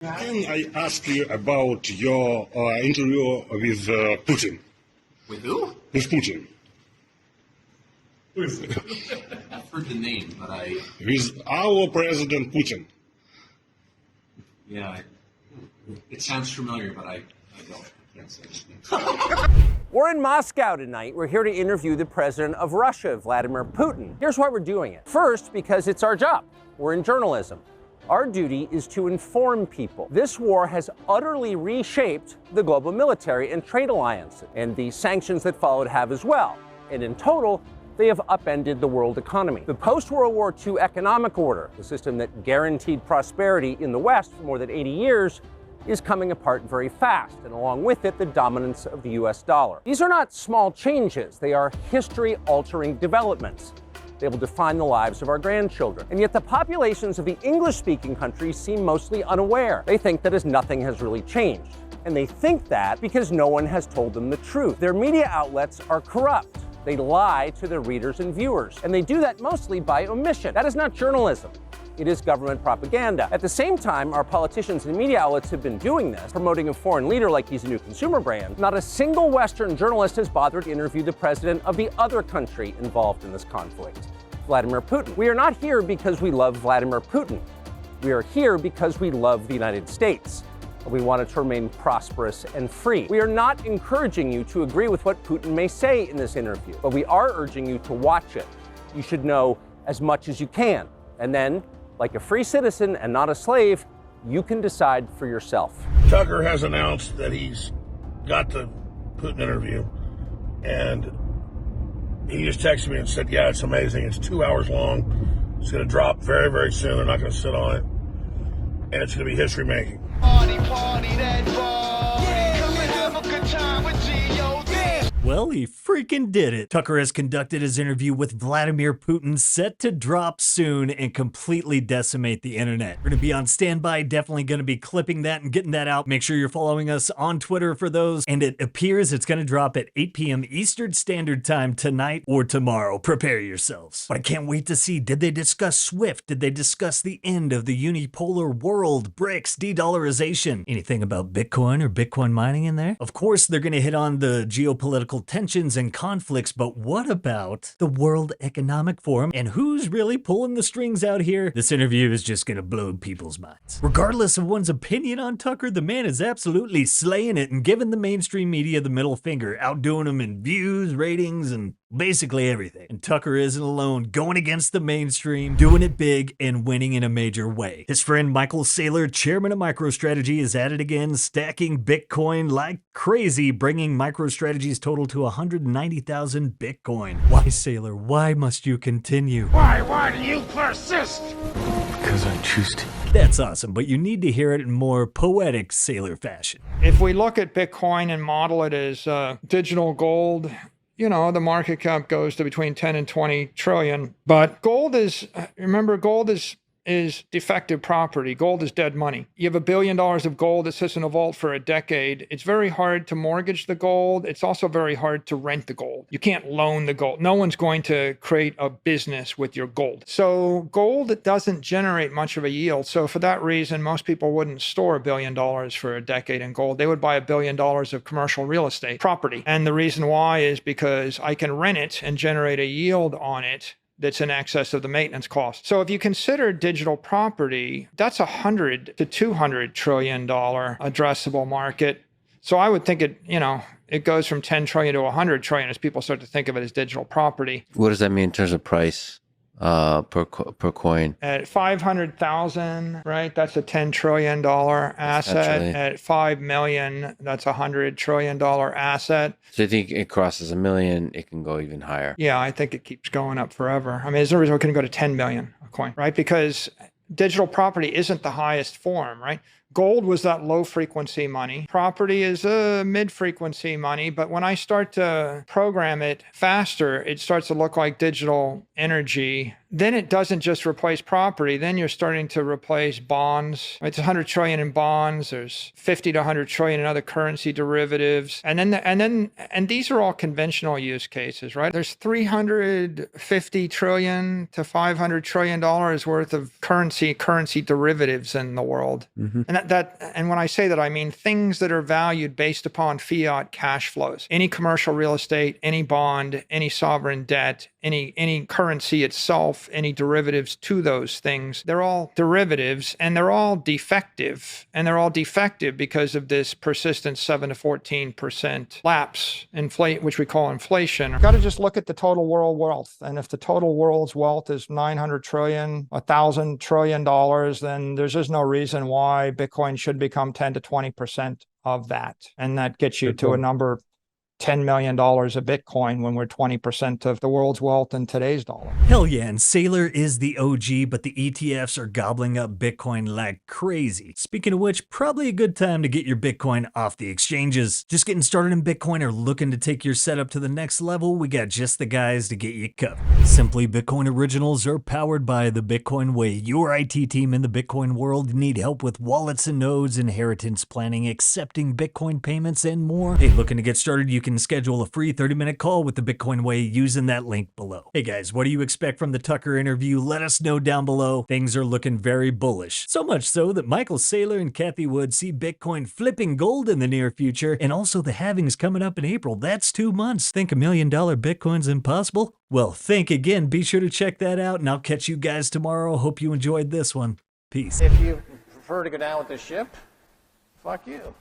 Can I ask you about your interview with Putin? With who? With Putin. I've heard the name, but With our President Putin. yeah, it sounds familiar, but I don't. I can't say his name. We're in Moscow tonight. We're here to interview the president of Russia, Vladimir Putin. Here's why we're doing it. First, because it's our job. We're in journalism. Our duty is to inform people. This war has utterly reshaped the global military and trade alliances, and the sanctions that followed have as well. And in total, they have upended the world economy. The post-World War II economic order, the system that guaranteed prosperity in the West for more than 80 years, is coming apart very fast, and along with it, the dominance of the US dollar. These are not small changes. They are history-altering developments. They will define the lives of our grandchildren. And yet the populations of the English-speaking countries seem mostly unaware. They think that as nothing has really changed. And they think that because no one has told them the truth. Their media outlets are corrupt. They lie to their readers and viewers. And they do that mostly by omission. That is not journalism. It is government propaganda. At the same time, our politicians and media outlets have been doing this, promoting a foreign leader like he's a new consumer brand. Not a single Western journalist has bothered to interview the president of the other country involved in this conflict, Vladimir Putin. We are not here because we love Vladimir Putin. We are here because we love the United States. We want it to remain prosperous and free. We are not encouraging you to agree with what Putin may say in this interview, but we are urging you to watch it. You should know as much as you can. And then, like a free citizen and not a slave, you can decide for yourself. Tucker has announced that he's got the Putin interview, and he just texted me and said, yeah, it's amazing. It's 2 hours long. It's going to drop very, very soon. They're not going to sit on it, and it's going to be history making. Party, that party. Yeah, come and have a good time with G.O.D. Well, he freaking did it. Tucker has conducted his interview with Vladimir Putin, set to drop soon and completely decimate the internet. We're going to be on standby, definitely going to be clipping that and getting that out. Make sure you're following us on Twitter for those. And it appears it's going to drop at 8 p.m. Eastern Standard Time tonight or tomorrow. Prepare yourselves. But I can't wait to see, did they discuss SWIFT? Did they discuss the end of the unipolar world, BRICS, de-dollarization? Anything about Bitcoin or Bitcoin mining in there? Of course, they're going to hit on the geopolitical tensions and conflicts, but what about the World Economic Forum and who's really pulling the strings out here? This interview is just gonna blow people's minds. Regardless of one's opinion on Tucker, the man is absolutely slaying it and giving the mainstream media the middle finger, outdoing them in views, ratings, and basically everything. And Tucker isn't alone, going against the mainstream, doing it big, and winning in a major way. His friend Michael Saylor, chairman of MicroStrategy, is at it again, stacking Bitcoin like crazy, bringing MicroStrategy's total to 190,000 Bitcoin. Why, Saylor? Why must you continue? Why do you persist? Because I choose to. That's awesome, but you need to hear it in more poetic Saylor fashion. If we look at Bitcoin and model it as digital gold, you know, the market cap goes to between 10 and 20 trillion. But gold is, remember, gold is defective property. Gold is dead money. You have $1 billion of gold that sits in a vault for a decade. It's very hard to mortgage the gold. It's also very hard to rent the gold. You can't loan the gold. No one's going to create a business with your gold. So gold doesn't generate much of a yield. So for that reason, most people wouldn't store $1 billion for a decade in gold. They would buy $1 billion of commercial real estate property. And the reason why is because I can rent it and generate a yield on it that's in excess of the maintenance cost. So if you consider digital property, that's $100 to $200 trillion addressable market. So I would think it goes from 10 trillion to 100 trillion as people start to think of it as digital property. What does that mean in terms of price per coin? At 500,000, right? That's a $10 trillion asset. At 5 million, that's a $100 trillion asset. So you think it crosses 1 million, it can go even higher? Yeah, I think it keeps going up forever. I mean, there's no reason it couldn't go to 10 million a coin, right? Because digital property isn't the highest form, right? Gold was that low frequency money. Property is a mid frequency money, but when I start to program it faster, it starts to look like digital energy then it doesn't just replace property. Then you're starting to replace bonds. It's 100 trillion in bonds. There's 50 to 100 trillion in other currency derivatives. And these are all conventional use cases, right? There's 350 trillion to 500 trillion dollars worth of currency derivatives in the world. And when I say that, I mean things that are valued based upon fiat cash flows. Any commercial real estate, any bond, any sovereign debt, any currency itself, any derivatives to those things. They're all derivatives, and they're all defective. And they're all defective because of this persistent 7 to 14% lapse, which we call inflation. You've got to just look at the total world wealth. And if the total world's wealth is 900 trillion, $1,000 trillion, then there's just no reason why Bitcoin should become 10 to 20% of that. And that gets you to a number $10 million a Bitcoin when we're 20% of the world's wealth in today's dollar. Hell yeah, and Saylor is the OG, but the ETFs are gobbling up Bitcoin like crazy. Speaking of which, probably a good time to get your Bitcoin off the exchanges. Just getting started in Bitcoin or looking to take your setup to the next level, we got just the guys to get you covered. Simply Bitcoin Originals are powered by the Bitcoin Way. Your IT team in the Bitcoin world need help with wallets and nodes, inheritance planning, accepting Bitcoin payments, and more. Hey, looking to get started, you can schedule a free 30-minute call with the Bitcoin Way using that link below. Hey guys, what do you expect from the Tucker interview? Let us know down below. Things are looking very bullish. So much so that Michael Saylor and Cathie Wood see Bitcoin flipping gold in the near future, and also the halving's coming up in April. That's 2 months. Think $1 million Bitcoin's impossible? Well, think again. Be sure to check that out, and I'll catch you guys tomorrow. Hope you enjoyed this one. Peace. If you prefer to go down with the ship, fuck you.